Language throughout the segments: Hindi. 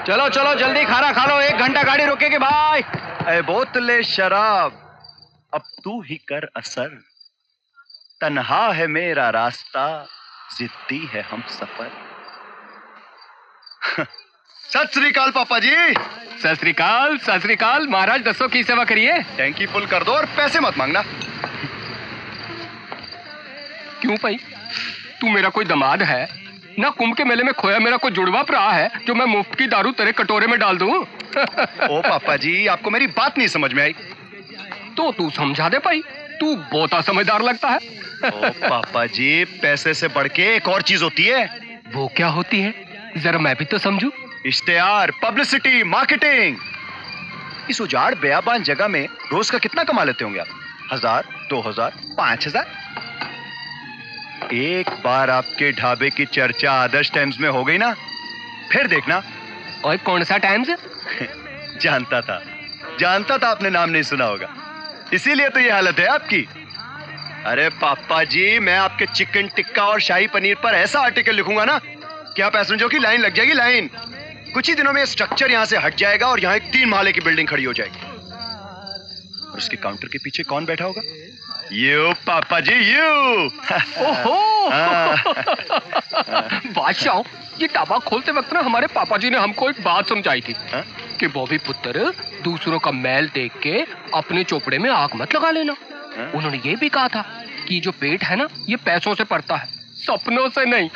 चलो चलो जल्दी खाना खा लो, 1 घंटा गाड़ी रुकेगी भाई। ए बोतले शराब, अब तू ही कर असर। तन्हा है मेरा रास्ता, जिद्दी है हम सफर। सत श्री अकाल पापा जी। सत श्री अकाल महाराज, दसो की सेवा करिए। टैंकी फुल कर दो और पैसे मत मांगना। क्यों भाई, तू मेरा कोई दामाद है ना? कुंभ के मेले में खोया मेरा कोई जुड़वा भरा है जो मैं मुफ्त की दारू तेरे कटोरे में डाल दूं? ओ पापा जी, आपको मेरी बात नहीं समझ में आई। तो तू समझा दे भाई, तू बहुत समझदार लगता है। ओ पापा जी, पैसे से बढ़ के एक और चीज होती है। वो क्या होती है, जरा मैं भी तो समझूं। इश्तेहार, पब्लिसिटी, मार्केटिंग। इस उजाड़ बेयाबान जगह में रोज का कितना कमा लेते होंगे आप? 1000, 2000, 5000? एक बार आपके ढाबे की चर्चा आदर्श टाइम्स में हो गई ना, फिर देखना। और कौन सा टाइम्स? जानता था आपने नाम नहीं सुना होगा, इसीलिए तो ये हालत है आपकी। अरे पापा जी, मैं आपके चिकन टिक्का और शाही पनीर पर ऐसा आर्टिकल लिखूंगा ना कि आप पैसेंजरों की लाइन लग जाएगी, लाइन। कुछ ही दिनों में स्ट्रक्चर यहां से हट जाएगा और यहां एक 3 माले की बिल्डिंग खड़ी हो जाएगी। और उसके काउंटर के पीछे कौन बैठा होगा? यू पापा जी, यू। ओहो बादशाह, ये ढाबा खोलते वक्त ना हमारे पापा जी ने हमको एक बात समझाई थी कि बॉबी पुत्र, दूसरों का मैल देख के अपने चोपड़े में आग मत लगा लेना। उन्होंने ये भी कहा था कि जो पेट है ना, ये पैसों से पड़ता है, सपनों से नहीं।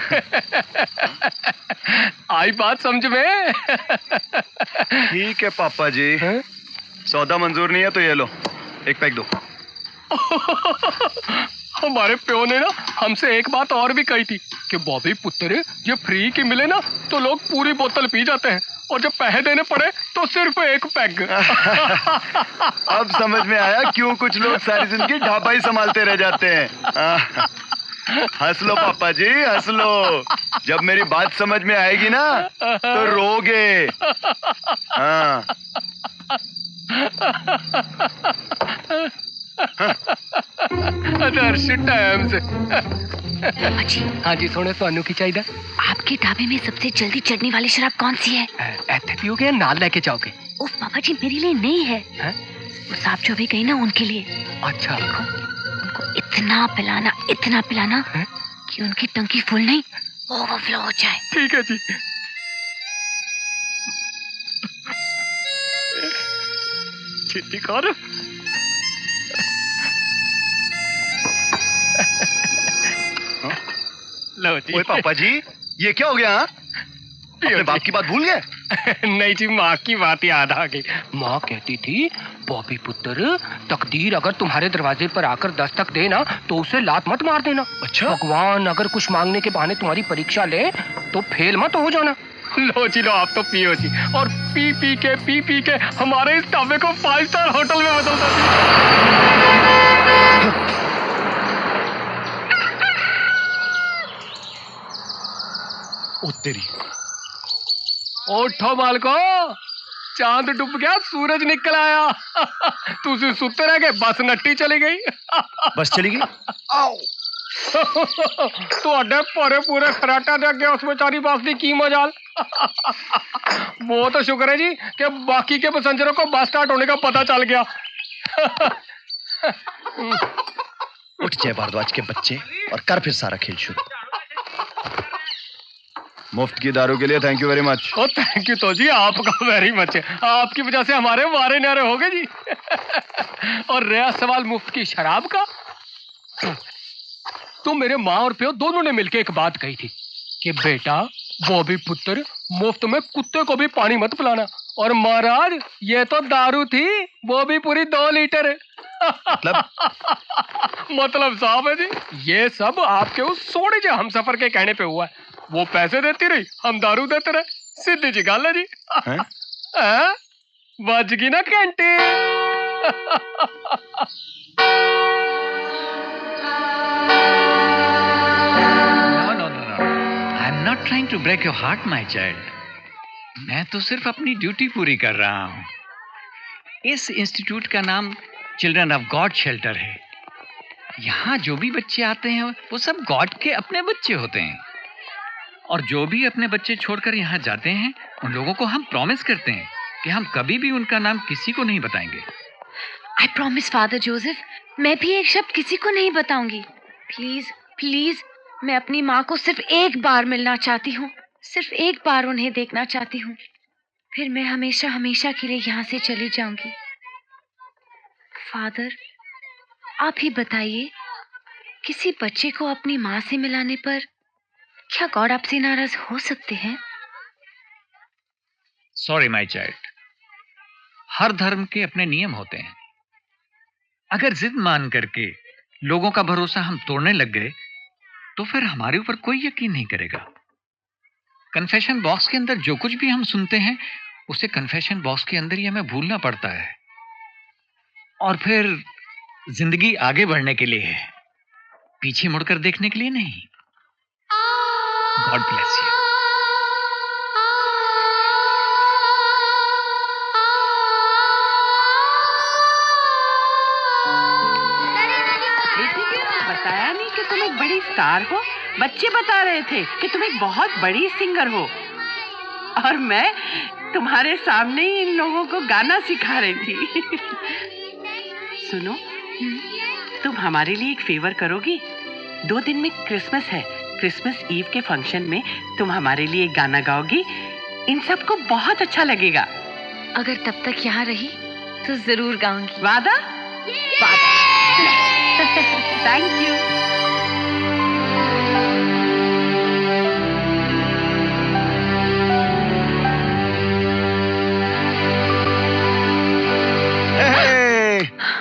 आई बात समझ में? ठीक है पापा जी, सौदा मंजूर नहीं है तो ये लो, एक पैक दो। हमारे प्यो ने ना हमसे एक बात और भी कही थी कि बॉबी पुत्र, ये फ्री की मिले ना तो लोग पूरी बोतल पी जाते हैं, और जब पैसे देने पड़े तो सिर्फ एक पैग। अब समझ में आया क्यों कुछ लोग सारी जिंदगी ढाबा ही संभालते रह जाते हैं। हंस लो पापा जी, हंस लो। जब मेरी बात समझ में आएगी ना तो रोगे। हाँ। आदर्श टाइम्स। जी। हाँ जी, सोने सोनू की चाहिए। आपके ढाबे में सबसे जल्दी चढ़ने वाली शराब कौन सी है? ऐसे पियोगे या नाल लेके जाओगे? उफ पापा जी, मेरे लिए नहीं है, वो साहब जो भी गई ना उनके लिए। अच्छा। देखो, उनको इतना पिलाना कि उनकी टंकी फुल नहीं ओवरफ्लो हो जाए। ठीक है जी। चिट्ठी कर। लो जी। ओए पापा जी, ये क्या हो गया? अपने बाप की बात भूल गए? नहीं जी, माँ की बात याद आ गई। माँ कहती थी, बॉबी पुत्र, तकदीर अगर तुम्हारे दरवाजे पर आकर दस्तक दे ना तो उसे लात मत मार देना। अच्छा? भगवान अगर कुछ मांगने के बहाने तुम्हारी परीक्षा ले तो फेल मत हो जाना। लो जी लो, आप तो पियो जी। और पी पी के हमारे इस ढाबे को 5 स्टार होटल में बदल दो। ओ तेरी। उठो मालको, चांद डूब गया, सूरज निकल आया। तुसी सुते रह गए, बस नट्टी चली गई। बस चली गई? आओ। ਤੁਹਾਡੇ ਭਰੇ पूरे खराटा दे अगे उस बेचारी बस की की मजाल। वो तो शुक्र है जी कि बाकी के पैसेंजरों को बस स्टार्ट होने का पता चल गया। उठ जय भारद्वाज के बच्चे और कर फिर सारा खेल शुरू। मुफ्त की दारू के लिए thank you very much. Oh thank you तो जी आपका वेरी मच। आपकी वजह से हमारे वारे नारे हो गए जी। और रहा सवाल मुफ्त की शराब का, तो मेरे माँ और प्यो दोनों ने मिलकर एक बात कही थी कि बेटा, बॉबी पुत्र, मुफ्त में कुत्ते को भी पानी मत पिलाना। और महाराज, ये तो दारू थी, वो भी पूरी 2 लीटर। मतलब साहब है जी, ये सब आपके उस सोने जे हम सफर के कहने पे हुआ है। वो पैसे देती रही, हम दारू देते रहे, सीधी जी गल है जी। बज गई ना घंटी। No. I'm not trying to break your heart, my child. मैं तो सिर्फ अपनी ड्यूटी पूरी कर रहा हूँ। इस इंस्टीट्यूट का नाम चिल्ड्रन ऑफ गॉड शेल्टर है। यहाँ जो भी बच्चे आते हैं वो सब गॉड के अपने बच्चे होते हैं। और जो भी अपने बच्चे छोड़कर यहाँ जाते हैं उन लोगों को हम प्रॉमिस करते हैं कि हम कभी भी उनका नाम किसी को नहीं बताएंगे। आई प्रॉमिस फादर जोसेफ, मैं भी एक शब्द किसी को नहीं बताऊंगी। प्लीज प्लीज, मैं अपनी माँ को सिर्फ एक बार मिलना चाहती हूँ, सिर्फ एक बार उन्हें देखना चाहती हूँ, फिर मैं हमेशा हमेशा के लिए यहाँ से चली जाऊंगी। फादर, आप ही बताइए, किसी बच्चे को अपनी माँ से मिलाने पर क्या गॉड आपसे नाराज हो सकते हैं? सॉरी माय चाइल्ड, हर धर्म के अपने नियम होते हैं। अगर जिद मान करके लोगों का भरोसा हम तोड़ने लग गए तो फिर हमारे ऊपर कोई यकीन नहीं करेगा। कन्फेशन बॉक्स के अंदर जो कुछ भी हम सुनते हैं उसे कन्फेशन बॉक्स के अंदर ही हमें भूलना पड़ता है, और फिर जिंदगी आगे बढ़ने के लिए है, पीछे मुड़कर देखने के लिए नहीं। God bless you. बताया नहीं कि तुम एक बड़ी स्टार हो? बच्चे बता रहे थे कि तुम एक बहुत बड़ी सिंगर हो, और मैं तुम्हारे सामने ही इन लोगों को गाना सिखा रही थी। सुनो, तुम हमारे लिए एक फेवर करोगी? 2 दिन में क्रिसमस है, क्रिसमस ईव के फंक्शन में तुम हमारे लिए एक गाना गाओगी, इन सबको बहुत अच्छा लगेगा। अगर तब तक यहाँ रही तो जरूर गाऊंगी। वादा? वादा। Thank you.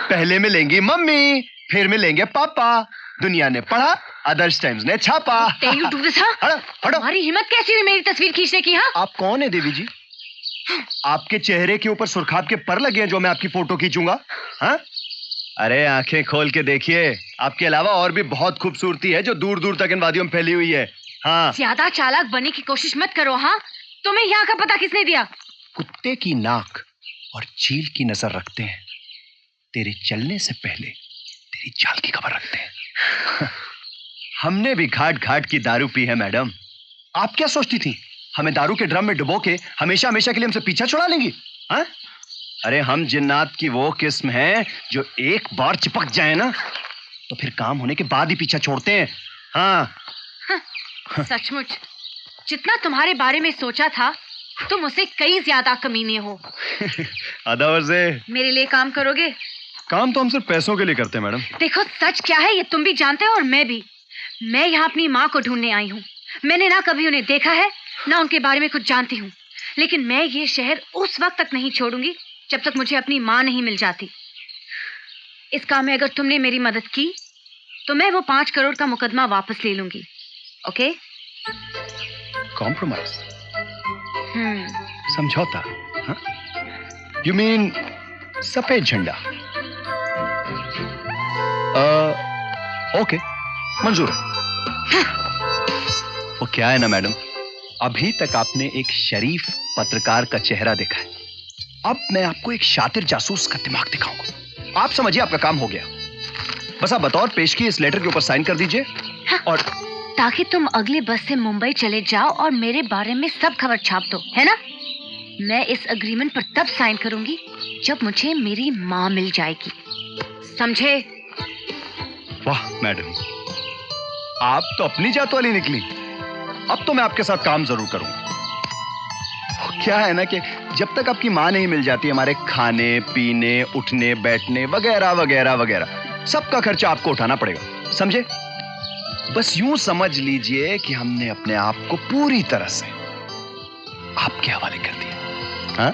पहले मिलेंगी मम्मी, फिर मिलेंगे पापा। दुनिया ने पढ़ा, अदर्स टाइम्स ने छापा। You do this, हाँ? हटो, हटो। तुम्हारी हिम्मत कैसी हुई मेरी तस्वीर खींचने की? हाँ, आप कौन है देवी जी? आपके चेहरे के ऊपर सुर्खाब के पर लगे हैं जो मैं आपकी फोटो खींचूंगा? हाँ? अरे आंखें खोल के देखिए, आपके अलावा और भी बहुत खूबसूरती है जो दूर दूर तक इन वादियों में फैली हुई है। हाँ, ज्यादा चालाक बनने की कोशिश मत करो। हाँ, तुम्हें यहाँ का पता किसने दिया? कुत्ते की नाक और चील की नजर रखते हैं, तेरे चलने से पहले तेरी चाल की खबर रखते हैं। हमने भी घाट घाट की दारू पी है मैडम। आप क्या सोचती थी, हमें दारू के ड्रम में डुबो के हमेशा हमेशा के लिए हमसे पीछा छुड़ा लेंगी? हाँ? अरे हम जिन्नात की वो किस्म है जो एक बार चिपक जाए ना तो फिर काम होने के बाद ही पीछा छोड़ते हैं। हाँ। सचमुच जितना तुम्हारे बारे में सोचा था तुम उसे कई ज्यादा कमीने हो। अदावर से मेरे लिए काम करोगे? काम तो हम सिर्फ पैसों के लिए करते हैं मैडम। देखो सच क्या है ये तुम भी जानते हो और मैं भी। मैं यहाँ अपनी माँ को ढूंढने आई हूँ। मैंने ना कभी उन्हें देखा है ना उनके बारे में कुछ जानती हूँ, लेकिन मैं ये शहर उस वक्त तक नहीं छोड़ूंगी जब तक मुझे अपनी माँ नहीं मिल जाती। इस काम में अगर तुमने मेरी मदद की तो मैं वो 5 करोड़ का मुकदमा वापस ले लूंगी। ओके? कॉम्प्रोमाइज? समझौता? यू मीन सफेद झंडा? ओके, मंजूर है। वो क्या है ना मैडम, अभी तक आपने एक शरीफ पत्रकार का चेहरा देखा है, अब मैं आपको एक शातिर जासूस का दिमाग दिखाऊंगा। आप समझिए आपका काम हो गया। बस आप बतौर पेशगी इस लेटर के ऊपर साइन कर दीजिए। हाँ, और ताकि तुम अगली बस से मुंबई चले जाओ और मेरे बारे में सब खबर छाप दो, है ना? मैं इस अग्रीमेंट पर तब साइन करूंगी जब मुझे मेरी माँ मिल जाएगी, समझे? वाह मैडम, आप तो अपनी जात वाली निकली। अब तो मैं आपके साथ काम जरूर करूंगा। क्या है ना कि जब तक आपकी माँ नहीं मिल जाती हमारे खाने पीने उठने बैठने वगैरह वगैरह वगैरह सबका खर्चा आपको उठाना पड़ेगा, समझे? बस यूं समझ लीजिए कि हमने अपने आप को पूरी तरह से आपके हवाले कर दिया। हाँ?